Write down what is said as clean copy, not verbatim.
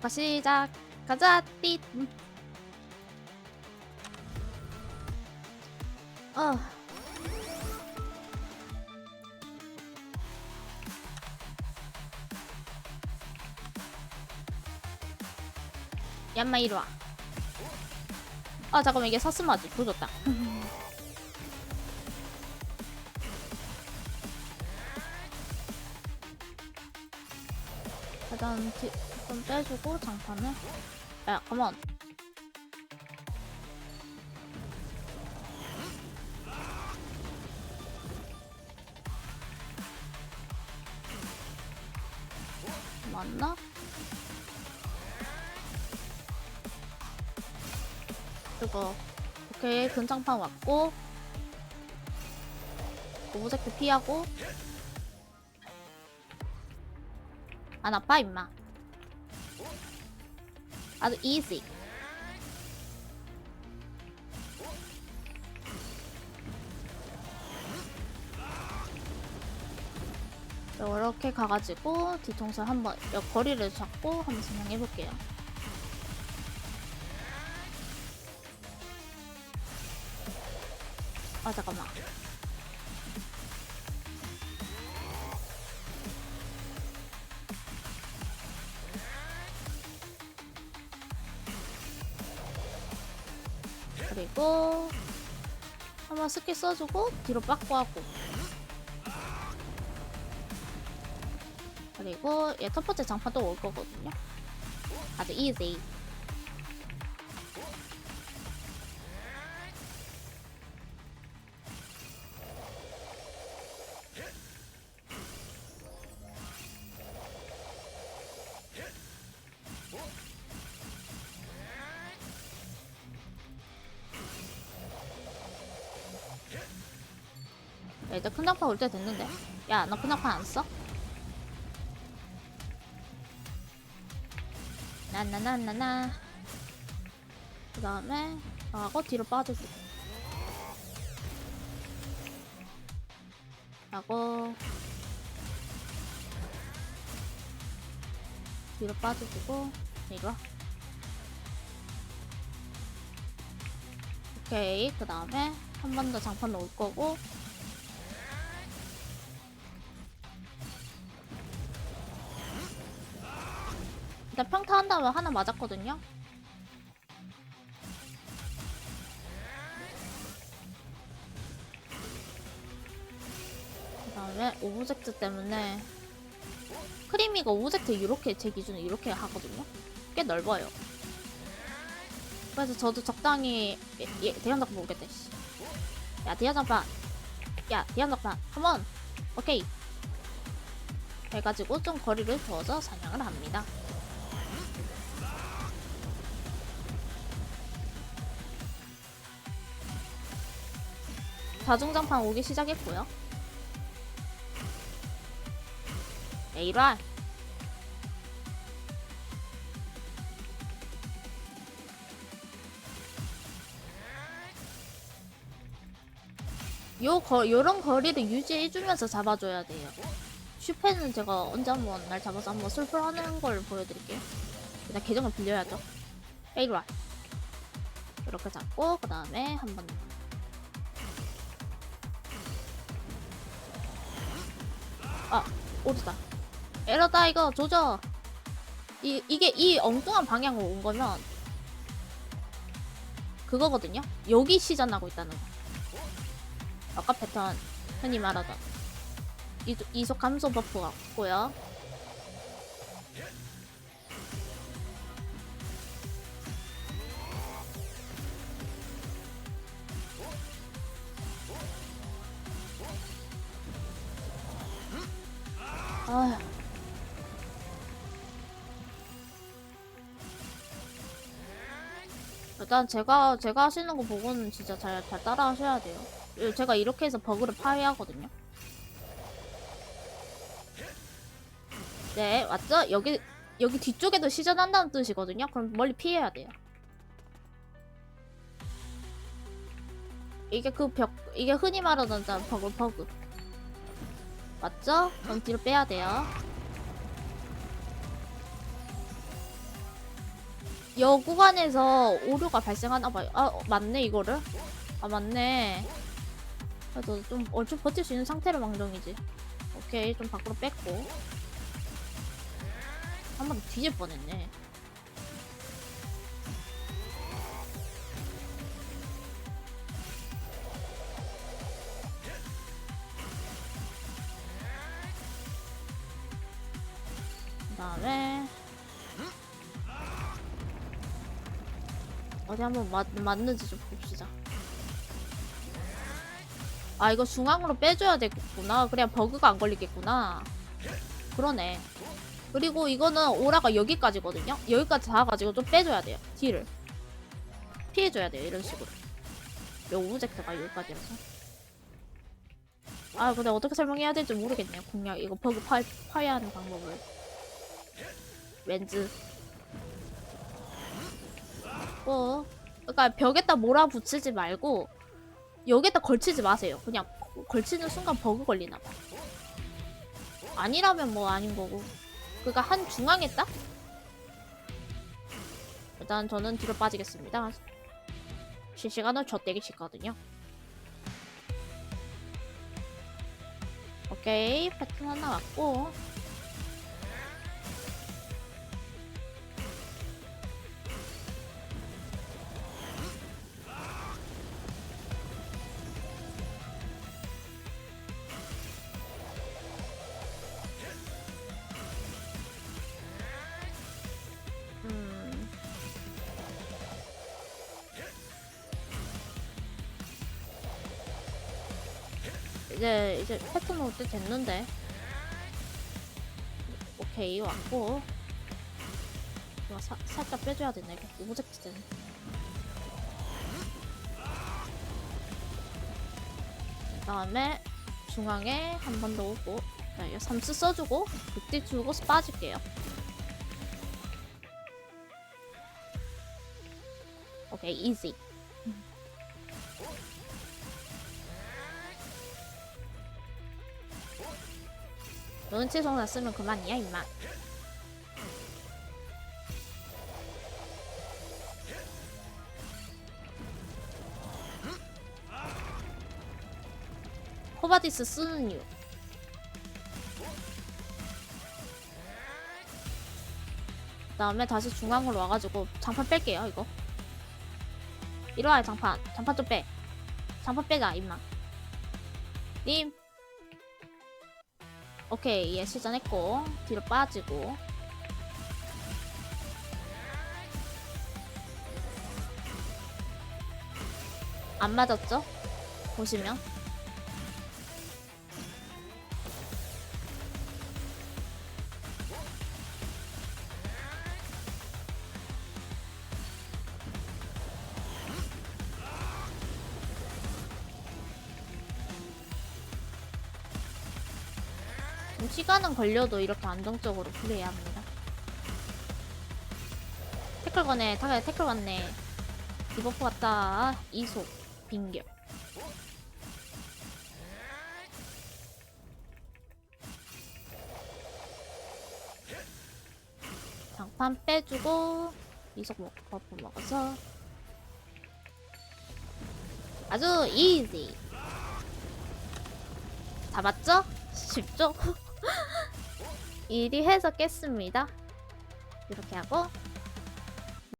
시작. 가자, 띠. 어. 얌마 이리 와. 아 잠깐만, 이게 사스마지. 조졌다. 일단 좀 빼주고 장판을. 야, 컴온. 맞나? 이거 오케이. 근장판 왔고 오브젝트 피하고. 안 아파 임마. 아주 이지. 이렇게 가가지고 뒤통수 한번 거리를 잡고 한번 진행해볼게요. 아 잠깐만. 그리고 한번 스킬 써주고 뒤로 빠꾸 하고. 그리고 얘 첫 번째 장판 또 올 거거든요. 아주 이지. 야, 이제 큰 장판 올 때 됐는데. 야, 너 큰 장판 안 써? 나나나나나. 그 다음에 하고 뒤로 빠져주고. 하고 뒤로 빠져주고. 이리 와. 오케이. 그 다음에 한 번 더 장판 올 거고. 일단 평타 한 다음에 하나 맞았거든요. 그 다음에 오브젝트 때문에 크리미가 오브젝트 이렇게 제 기준에 이렇게 하거든요. 꽤 넓어요. 그래서 저도 적당히 대형장판 보겠다. 야, 대형장판. 야, 대형장판. 컴온. 오케이. 해가지고 좀 거리를 두어서 사냥을 합니다. 다중장판 오기 시작했고요. 야, 이리와. 요런 거리를 유지해주면서 잡아줘야 돼요. 슈페는 제가 언제 한번 날 잡아서 한번 술풀하는 걸 보여드릴게요. 일단 계정을 빌려야죠. 야, 이리와. 이렇게 잡고 그 다음에 한번. 아, 오르다. 에러다. 이거 조져. 이게 이 엉뚱한 방향으로 온 거면 그거거든요. 여기 시전하고 있다는 거. 아까 패턴 흔히 말하던 이속 감소 버프가 없고요. 아휴. 일단 제가 하시는 거 보고는 진짜 잘 따라 하셔야 돼요. 제가 이렇게 해서 버그를 파괴하거든요. 네, 맞죠? 여기 뒤쪽에도 시전한다는 뜻이거든요. 그럼 멀리 피해야 돼요. 이게 이게 흔히 말하는 버그. 맞죠? 그럼 뒤로 빼야 돼요. 여 구간에서 오류가 발생하나 봐요. 아, 맞네, 이거를. 아, 맞네. 그래도 좀 얼추 버틸 수 있는 상태로 망정이지. 오케이, 좀 밖으로 뺐고. 한 번 뒤질 뻔했네. 그 다음에 어디 한번 맞는지 좀 봅시다. 아, 이거 중앙으로 빼줘야 되겠구나. 그래야 버그가 안 걸리겠구나. 그러네. 그리고 이거는 오라가 여기까지거든요. 여기까지 닿아가지고 좀 빼줘야 돼요. 뒤를 피해줘야 돼요. 이런 식으로. 요 오브젝트가 여기까지라서. 아, 근데 어떻게 설명해야 될지 모르겠네요. 공략 이거 버그 파괴하는 방법을. 왠지. 그러니까 벽에다 몰아붙이지 말고 여기에다 걸치지 마세요. 그냥 걸치는 순간 버그 걸리나봐. 아니라면 뭐 아닌 거고. 그러니까 한 중앙에 딱? 일단 저는 뒤로 빠지겠습니다. 실시간으로 젖대기 싶거든요. 오케이, 패턴 하나 왔고. 이제 패턴 올 때 됐는데. 오케이, 왔고. 이거 살짝 빼줘야 되네. 이거 오브젝트 되네. 그 다음에 중앙에 한 번 더 오고. 자, 이거 3스 써주고 극딜 주고 빠질게요. 오케이, 이지. 눈치 송 났으면 그만이야, 임마. 코바디스 쓰는 이유. 그 다음에 다시 중앙으로 와가지고 장판 뺄게요, 이거. 이리와요, 장판. 장판 좀 빼. 장판 빼자, 임마. 님. 오케이, 얘 시전했고. 뒤로 빠지고. 안 맞았죠? 보시면. 시간은 걸려도 이렇게 안정적으로 플레이해야 합니다. 태클 거네. 태클 왔네. 디버프 왔다. 이속. 빙결. 장판 빼주고 이속 버프 먹어서 아주 이지. 잡았죠? 쉽죠? 이리 해서 깼습니다. 이렇게 하고